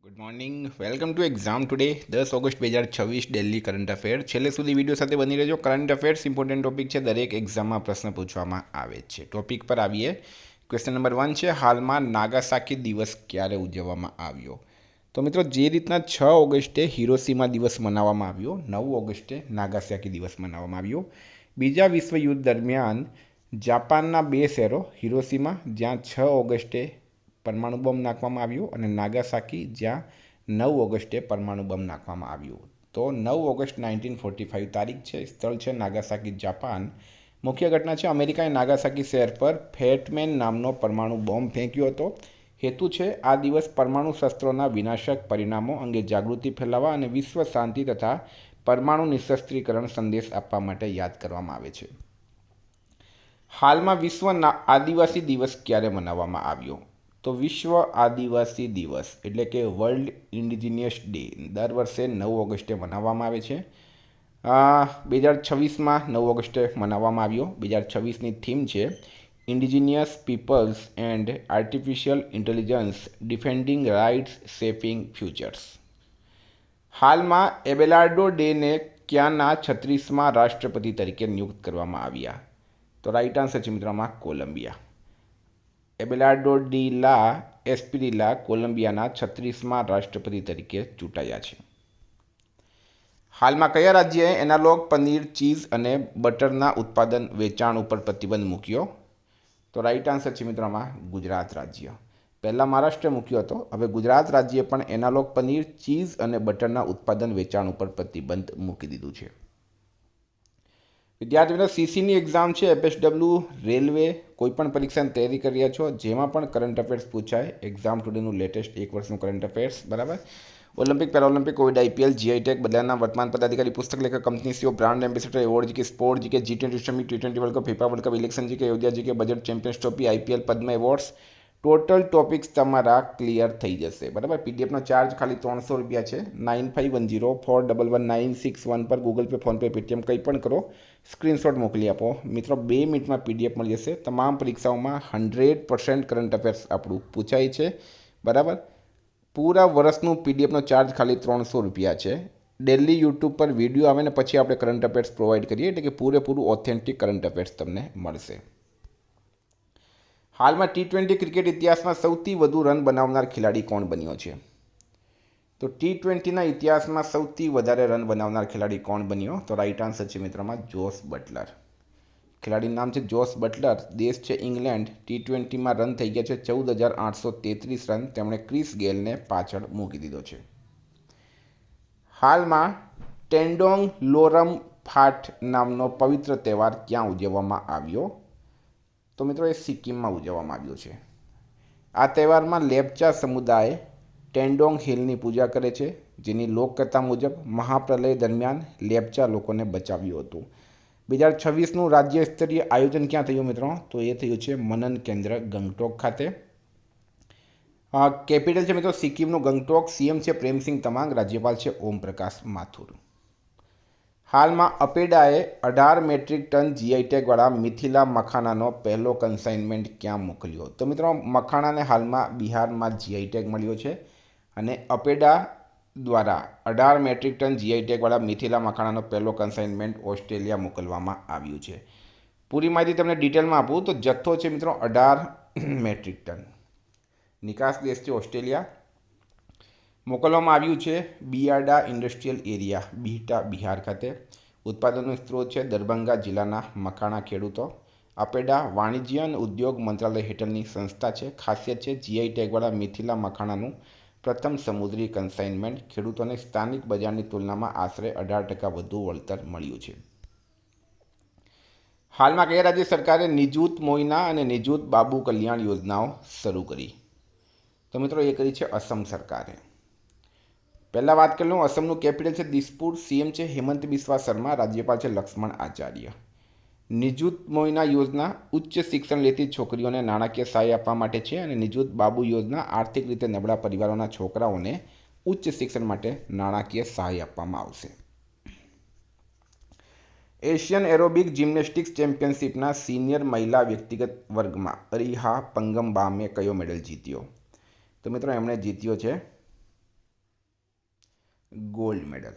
Good morning, welcome to exam today 10 August 2026 Delhi current affair. છેલ્લે સુધી video સાથે બની રહેજો. કરંટ અફેર્સ ઇમ્પોર્ટન્ટ ટોપિક છે, દરેક એક્ઝામમાં પ્રશ્ન પૂછવામાં આવે છે. ટોપિક પર આવીએ. ક્વેશ્ચન નંબર 1 છે, હાલમાં નાગાસાકી દિવસ ક્યારે ઉજવવામાં આવ્યો? તો મિત્રો, જે રીતના 6 ઓગસ્ટે હિરોશીમા દિવસ મનાવવામાં આવ્યો, 9 ઓગસ્ટે નાગાસાકી દિવસ મનાવવામાં આવ્યો. બીજા વિશ્વયુદ્ધ દરમિયાન જાપાનના બે શહેરો હિરોશીમા, જ્યાં 6 ઓગસ્ટે પરમાણુ બોમ્બ નાખવામાં આવ્યો, અને નાગાસાકી, જ્યાં 9 ઓગસ્ટે પરમાણુ બોમ્બ નાખવામાં આવ્યો. તો 9 ઓગસ્ટ 1945 તારીખ છે. સ્થળ છે નાગાસાકી, જાપાન. મુખ્ય ઘટના છે, અમેરિકાએ નાગાસાકી શહેર પર ફેટમેન નામનો પરમાણુ બોમ્બ ફેંક્યો હતો. હેતુ છે, આ દિવસ પરમાણુ શસ્ત્રોના વિનાશક પરિણામો અંગે જાગૃતિ ફેલાવવા અને વિશ્વ શાંતિ તથા પરમાણુ નિશસ્ત્રીકરણ સંદેશ આપવા માટે યાદ કરવામાં આવે છે. હાલમાં વિશ્વ આદિવાસી દિવસ ક્યારે મનાવવામાં આવ્યો? તો વિશ્વ આદિવાસી દિવસ એટલે કે વર્લ્ડ ઇન્ડિજિનિયસ ડે દર વર્ષે 9 ઓગસ્ટે મનાવવામાં આવે છે. 2026માં 9 ઓગસ્ટે મનાવવામાં આવ્યો. 2026ની થીમ છે indigenous peoples and artificial intelligence defending rights shaping futures. હાલમાં એબેલાર્ડો ડેને ક્યાંના 36મા રાષ્ટ્રપતિ તરીકે નિયુક્ત કરવામાં આવ્યા? તો રાઈટ આન્સર છે મિત્રોમાં કોલંબિયા. એબેલાર્ડો ડી લા એસ્પિરિલા કોલંબિયાના 36મા રાષ્ટ્રપતિ તરીકે ચૂંટાયા છે. હાલમાં કયા રાજ્યએ એનાલોગ પનીર, ચીઝ અને બટરના ઉત્પાદન વેચાણ ઉપર પ્રતિબંધ મૂક્યો? તો રાઈટ આન્સર છે મિત્રોમાં ગુજરાત રાજ્ય. પહેલાં મહારાષ્ટ્રે મૂક્યો હતો, હવે ગુજરાત રાજ્યએ પણ એનાલોગ પનીર, ચીઝ અને બટરના ઉત્પાદન વેચાણ ઉપર પ્રતિબંધ મૂકી દીધું છે. વિદ્યાર્થી મિત્રો, સીસીની એક્ઝામ છે, એફએસડબલ્યુ, રેલવે, કોઈપણ પરીક્ષાની તૈયારી કરી રહ્યા છો, જેમાં પણ કરંટ અફેર્સ પૂછાય. એક્ઝામ ટુડેનું લેટેસ્ટ 1 વર્ષનું કરંટ અફેર્સ, બરાબર. Olympic, Paralympic, Covid, IPL, GI tag, બદલાના વર્તમાન પદાધિકારી, પુસ્તક લેખક, company CEO, brand ambassador, award GK, sport GK, G20 summit, T20 world cup, FIFA world cup, election GK, Ayodhya GK, budget, champions trophy, IPL, Padma awards, total topics તમારા clear થઈ જશે, બરાબર. પીડીએફનો charge ખાલી 300 રૂપિયા છે. 9510411961 પર ગૂગલ પે, ફોનપે, પેટીએમ કંઈ પણ કરો, સ્ક્રીનશોટ મોકલી આપો. મિત્રો, 2 મિનિટમાં પીડીએફ મળી જશે. તમામ પરીક્ષાઓમાં 100% કરંટ અફેર્સ આપણું પૂછાય છે, બરાબર. પૂરા વર્ષનું પીડીએફનો ચાર્જ ખાલી 300 રૂપિયા છે. ડેલી યુટ્યુબ પર વિડીયો આવે ને પછી આપણે કરંટ અફેર્સ પ્રોવાઈડ કરીએ, એટલે કે પૂરેપૂરું ઓથેન્ટિક કરંટ અફેર્સ તમને મળશે. હાલમાં T20 ક્રિકેટ ઇતિહાસમાં સૌથી વધુ રન બનાવનાર ખેલાડી કોણ બન્યો છે? તો T20ના ઇતિહાસમાં સૌથી વધારે રન બનાવનાર ખેલાડી કોણ બન્યો? તો રાઈટ આન્સર છે મિત્રોમાં જોસ બટલર. ખેલાડીનું નામ છે જોસ બટલર. દેશ છે ઇંગ્લેન્ડ. T20માં રન થઈ ગયા છે 14,833 રન. તેમણે ક્રિસ ગેલને પાછળ મૂકી દીધો છે. હાલમાં ટેન્ડોંગ લોરમ ફાટ નામનો પવિત્ર તહેવાર ક્યાં ઉજવવામાં આવ્યો? તો મિત્રો, એ સિક્કિમમાં ઉજવવામાં આવ્યો છે. આ તહેવારમાં લેપ્ચા સમુદાય ટેન્ડોંગ હિલની પૂજા કરે છે, જેની લોકકથા મુજબ મહાપ્રલય દરમિયાન લેપ્ચા લોકોને બચાવ્યું હતું. 2026નું રાજ્ય સ્તરીય આયોજન ક્યાં થયું મિત્રો? તો એ થયું છે મનન કેન્દ્ર ગંગટોક ખાતે. કેપિટલ છે મિત્રો સિક્કિમનું ગંગટોક. સીએમ છે પ્રેમસિંહ તમાંગ. રાજ્યપાલ છે ઓમ પ્રકાશ માથુર. હાલમાં અપેડાએ 18 મેટ્રિક ટન જીઆઈ ટેગવાળા મિથિલા મખાનાનો પહેલો કન્સાઇનમેન્ટ ક્યાં મોકલ્યો? તો મિત્રો, મખાણાને હાલમાં બિહારમાં જીઆઈ ટેગ મળ્યો છે, અને અપેડા દ્વારા 18 મેટ્રિક ટન જીઆઈ ટેગવાળા મિથિલા મખાણાનો પહેલો કન્સાઇનમેન્ટ ઓસ્ટ્રેલિયા મોકલવામાં આવ્યું છે. પૂરી માહિતી તમને ડિટેલમાં આપું તો જથ્થો છે મિત્રો 18 મેટ્રિક ટન. નિકાસ દેશ છે ઓસ્ટ્રેલિયા. મોકલવામાં આવ્યું છે બિયાડા ઇન્ડસ્ટ્રીયલ એરિયા, બિહટા, બિહાર ખાતે. ઉત્પાદનનો સ્ત્રોત છે દરભંગા જિલ્લાના મખાણા ખેડૂતો. અપેડા વાણિજ્ય અને ઉદ્યોગ મંત્રાલય હેઠળની સંસ્થા છે. ખાસિયત છે જીઆઈ ટેગવાળા મિથિલા મખાણાનું પ્રથમ સમુદ્રી કન્સાઇનમેન્ટ. ખેડૂતોને સ્થાનિક બજારની તુલનામાં આશરે 18% વધુ વળતર મળ્યું છે. હાલમાં કયા રાજ્ય સરકારે નિજૂત મોઈના અને નિજૂત બાબુ કલ્યાણ યોજનાઓ શરૂ કરી? તો મિત્રો, એ કરી છે અસમ સરકારે. પહેલાં વાત કરી લઉં. અસમનું કેપિટલ છે દિસપુર. સીએમ છે હેમંત બિસ્વા શર્મા. રાજ્યપાલ છે લક્ષ્મણ આચાર્ય. નિજૂત મોઈના યોજના ઉચ્ચ શિક્ષણ લેતી છોકરીઓને નાણાકીય સહાય આપવા માટે છે, અને નિજૂત બાબુ યોજના આર્થિક રીતે નબળા પરિવારોના છોકરાઓને ઉચ્ચ શિક્ષણ માટે નાણાકીય સહાય આપવામાં આવશે. એશિયન એરોબિક જિમ્નેસ્ટિક્સ ચેમ્પિયનશિપના સિનિયર મહિલા વ્યક્તિગત વર્ગમાં અરિહા પંગમ્બામે કયો મેડલ જીત્યો? તો મિત્રો, એમણે જીત્યો છે ગોલ્ડ મેડલ.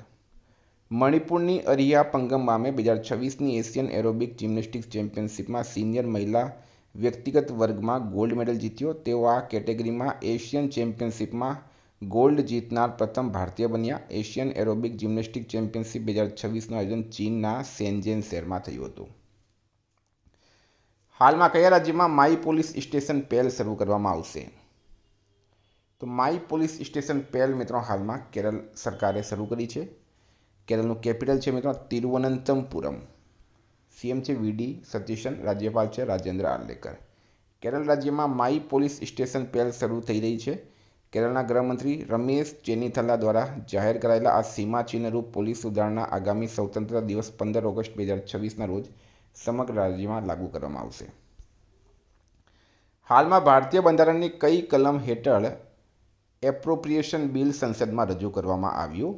મણિપુરની અરિયા પંગમ્બામે 2026ની એશિયન એરોબિક જિમ્નેસ્ટિક્સ ચેમ્પિયનશિપમાં સિનિયર મહિલા વ્યક્તિગત વર્ગમાં ગોલ્ડ મેડલ જીત્યો. તેઓ આ કેટેગરીમાં એશિયન ચેમ્પિયનશિપમાં ગોલ્ડ જીતનાર પ્રથમ ભારતીય બન્યા. એશિયન એરોબિક જિમ્નેસ્ટિક ચેમ્પિયનશિપ 2026નું આયોજન ચીનના શેન્ઝેન શહેરમાં થયું હતું. હાલમાં કયા રાજ્યમાં માય પોલીસ સ્ટેશન પહેલ શરૂ કરવામાં આવશે? તો માય પોલીસ સ્ટેશન પહેલ મિત્રો હાલમાં કેરળ સરકારે શરૂ કરી છે. કેરળનું કેપિટલ છે મિત્રો તિરુવનંતપુરમ. સીએમ છે વીડી સતીશન, રાજ્યપાલ છે રાજેન્દ્ર આર્લેકર. કેરળ રાજ્યમાં માય પોલીસ સ્ટેશન પહેલ શરૂ થઈ રહી છે. કેરળના ગૃહમંત્રી રમેશ ચેન્નિથલા દ્વારા જાહેર કરાયેલા આ સીમાચિહ્નરૂપ પોલીસ સુધારણા આગામી સ્વતંત્રતા દિવસ 15 ઓગસ્ટ 2026ના રોજ સમગ્ર રાજ્યમાં લાગુ કરવામાં આવશે. હાલમાં ભારતીય બંધારણની કઈ કલમ હેઠળ એપ્રોપ્રિએશન બિલ સંસદમાં રજૂ કરવામાં આવ્યું?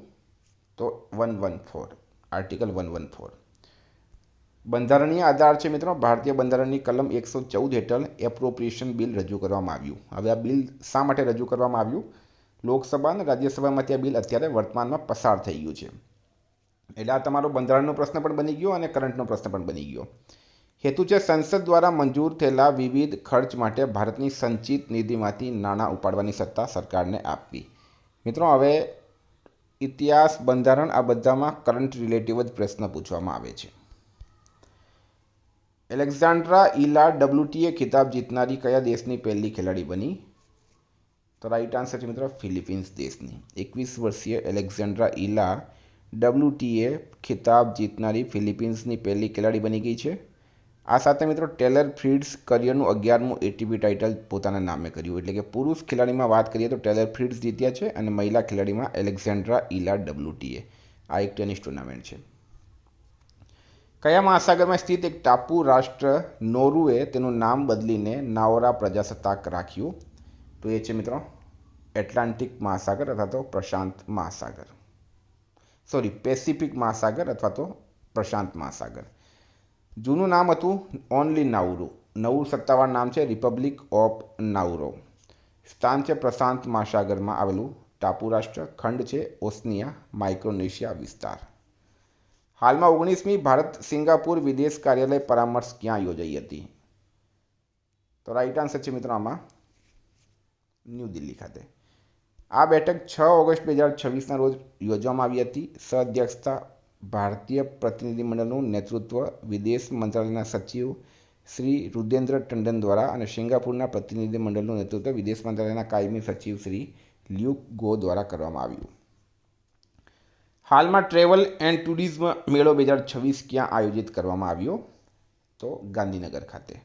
તો 114, આર્ટિકલ 114. બંધારણીય આધાર છે મિત્રો ભારતીય બંધારણની કલમ 114 હેઠળ એપ્રોપ્રિએશન બિલ રજૂ કરવામાં આવ્યું. હવે આ બિલ શા માટે રજૂ કરવામાં આવ્યું? લોકસભા અને રાજ્યસભામાંથી આ બિલ અત્યારે વર્તમાનમાં પસાર થઈ ગયું છે. એટલે આ તમારો બંધારણનો પ્રશ્ન પણ બની ગયો અને કરંટનો પ્રશ્ન પણ બની ગયો. હેતુ છે સંસદ દ્વારા મંજૂર થયેલા વિવિધ ખર્ચ માટે ભારતની સંચિત નિધિમાંથી નાણાં ઉપાડવાની સત્તા સરકારને આપવી. મિત્રો હવે ઇતિહાસ, બંધારણ આ બધામાં કરંટ રિલેટિવ જ પ્રશ્ન પૂછવામાં આવે છે. એલેક્ઝાન્ડ્રા ઇલા WTA ખિતાબ જીતનારી કયા દેશની પહેલી ખેલાડી બની? તો રાઈટ આન્સર છે મિત્રો ફિલિપિન્સ દેશની. 21 વર્ષીય એલેક્ઝાન્ડ્રા ઇલા WTA ખિતાબ જીતનારી ફિલિપિન્સની પહેલી ખેલાડી બની ગઈ છે. આ સાથે મિત્રો ટેલર ફ્રિટ્ઝ કરિયરનું 11મું ATP ટાઇટલ પોતાના નામે કર્યું. એટલે કે પુરુષ ખેલાડીમાં વાત કરીએ તો ટેલર ફ્રિટ્ઝ જીત્યા છે અને મહિલા ખેલાડીમાં એલેક્ઝાન્ડ્રા ઇલા WTA. આ એક ટેનિસ ટુર્નામેન્ટ છે. કયા મહાસાગરમાં સ્થિત એક ટાપુ રાષ્ટ્ર નોર્વે તેનું નામ બદલીને નાઓરા પ્રજાસત્તાક રાખ્યું? તો એ છે મિત્રો એટલાન્ટિક મહાસાગર અથવા તો પ્રશાંત મહાસાગર. પેસિફિક મહાસાગર અથવા તો પ્રશાંત મહાસાગર. જૂનું નામ હતું ઓનલી નાઉરુ. નવું સત્તાવાર નામ છે રિપબ્લિક ઓફ નાઉરો. સ્થાન છે પ્રશાંત મહાસાગરમાં આવેલું ટાપુ રાષ્ટ્ર. ખંડ છે ઓસનિયા માઇક્રોનેશિયા વિસ્તાર. હાલમાં 19મી ભારત સિંગાપુર વિદેશ કાર્યાલય પરામર્શ ક્યાં યોજાઈ હતી? તો રાઈટ આન્સર છે મિત્રો આમાં ન્યૂ દિલ્હી ખાતે. આ બેઠક 6 ઓગસ્ટ 2026ના રોજ યોજવામાં આવી હતી. સહઅધ્યક્ષતા ભારતીય પ્રતિનિધિમંડળનું નેતૃત્વ વિદેશ મંત્રાલયના સચિવ શ્રી રુદેન્દ્ર ટંડન દ્વારા અને સિંગાપુરના પ્રતિનિધિમંડળનું નેતૃત્વ વિદેશ મંત્રાલયના કાયમી સચિવ શ્રી લ્યુક ગો દ્વારા કરવામાં આવ્યું. હાલમાં ટ્રેવલ એન્ડ ટુરિઝમ મેળો 2026 ક્યાં આયોજિત કરવામાં આવ્યો? તો ગાંધીનગર ખાતે.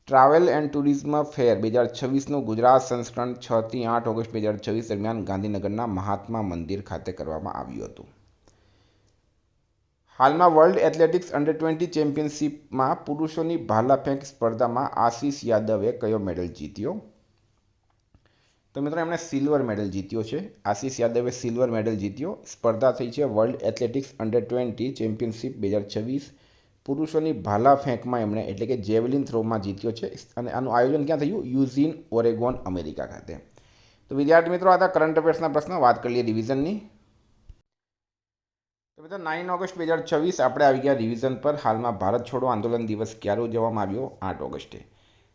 ટ્રાવેલ એન્ડ ટુરિઝમ ફેર 2026નું ગુજરાત સંસ્કરણ 6 થી 8 ઓગસ્ટ 2026 દરમિયાન ગાંધીનગરના મહાત્મા મંદિર ખાતે કરવામાં આવ્યું હતું. હાલમાં વર્લ્ડ એથ્લેટિક્સ અંડર-20 ચેમ્પિયનશિપમાં પુરુષોની ભાલા ફેંક સ્પર્ધામાં આશિષ યાદવે કયો મેડલ જીત્યો? તો મિત્રો એમણે સિલ્વર મેડલ જીત્યો છે. આશિષ યાદવે સિલ્વર મેડલ જીત્યો. સ્પર્ધા થઈ છે વર્લ્ડ એથ્લેટિક્સ અંડર-20 ચેમ્પિયનશિપ 2026. પુરુષોની ભાલા ફેંકમાં એમણે એટલે કે જેવલિન થ્રોમાં જીત્યો છે અને આનું આયોજન ક્યાં થયું? યુઝીન, ઓરેગોન, અમેરિકા ખાતે. તો વિદ્યાર્થી મિત્રો આ હતા કરંટ અફેર્સના પ્રશ્નો. વાત કરી લઈએ રિવિઝનની. તો મિત્રો 9 ઓગસ્ટ 2026 આપણે આવી ગયા રિવિઝન પર. હાલમાં ભારત છોડો આંદોલન દિવસ ક્યારે ઉજવવામાં આવ્યો? 8 ઓગસ્ટે.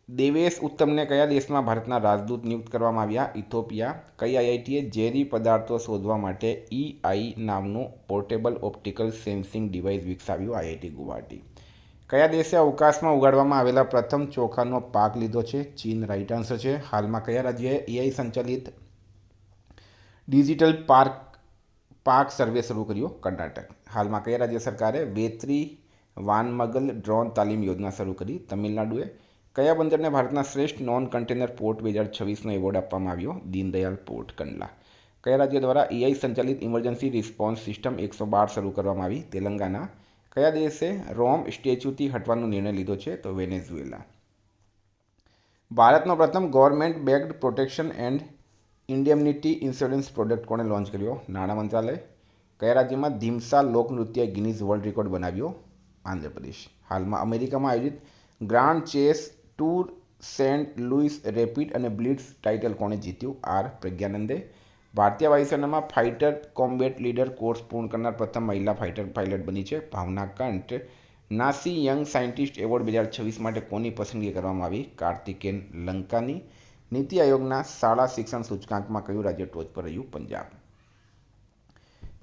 દેવેશ ઉત્તમને કયા દેશમાં ભારતના રાજદૂત નિયુક્ત કરવામાં આવ્યા? ઇથોપિયા. કઈ આઈઆઈટીએ ઝેરી પદાર્થો શોધવા માટે EI નામનું પોર્ટેબલ ઓપ્ટિકલ સેન્સિંગ ડિવાઇસ વિકસાવ્યું? IIT ગુવાહાટી. કયા દેશે અવકાશમાં ઉગાડવામાં આવેલા પ્રથમ ચોખાનો પાક લીધો છે? ચીન. રાઈટ આન્સર છે. હાલમાં કયા રાજ્યએ AI સંચાલિત ડિજિટલ પાક સર્વે શરૂ કર્યો? કર્ણાટક. હાલમાં કયા રાજ્ય સરકારે વેત્રી વાનમગલ ડ્રોન તાલીમ યોજના શરૂ કરી? તમિલનાડુએ. કયા બંદરને ભારતના શ્રેષ્ઠ નોન કન્ટેનર પોર્ટ 2026નો એવોર્ડ આપવામાં આવ્યો? દીનદયાલ પોર્ટ કંડલા. કયા રાજ્ય દ્વારા AI સંચાલિત ઇમરજન્સી રિસ્પોન્સ સિસ્ટમ 112 શરૂ કરવામાં આવી? તેલંગાના. કયા દેશે રોમ સ્ટેચ્યુથી હટવાનો નિર્ણય લીધો છે? તો વેનેઝુએલા. ભારતનો પ્રથમ government backed protection and indemnity insurance product કોણે લોન્ચ કર્યો? નાણાં મંત્રાલય. કયા રાજ્યમાં ધીમસા લોકનૃત્યએ ગિનીઝ વર્લ્ડ રેકોર્ડ બનાવ્યો? આંધ્રપ્રદેશ. હાલમાં અમેરિકામાં આયોજિત grand chess tour Saint Louis rapid અને બ્લિટ્ઝ ટાઇટલ કોણે જીત્યું? R. પ્રજ્ઞાનંદે. ભારતીય વાયુસેનામાં ફાઇટર કોમ્બેટ લીડર કોર્સ પૂર્ણ કરનાર પ્રથમ મહિલા ફાઇટર પાયલટ બની છે ભાવના કંઠ. નાસી યંગ સાયન્ટિસ્ટ એવોર્ડ 2026 માટે કોની પસંદગી કરવામાં આવી? કાર્તિકેન લંકાની. નીતિ આયોગના શાળા શિક્ષણ સૂચકાંકમાં કયું રાજ્ય ટોચ પર રહ્યું? પંજાબ.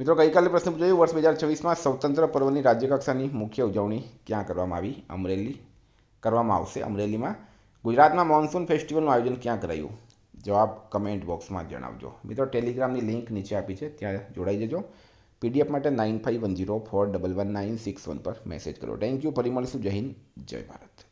મિત્રો, ગઈકાલે પ્રશ્ન પૂછાયું, વર્ષ 2026માં સ્વતંત્ર પર્વની રાજ્યકક્ષાની મુખ્ય ઉજવણી ક્યાં કરવામાં આવી? અમરેલી કરવામાં આવશે. અમરેલીમાં. ગુજરાતમાં મોન્સૂન ફેસ્ટિવલનું આયોજન ક્યાં કરાયું? જવાબ કમેન્ટ બોક્સમાં જણાવજો. મિત્રો, ટેલિગ્રામની લિંક નીચે આપી છે, ત્યાં જોડાઈ જજો. PDF માટે 9510411961 પર મેસેજ કરો. Thank you. ફરી મળીશું. જય હિન્દ, જય ભારત.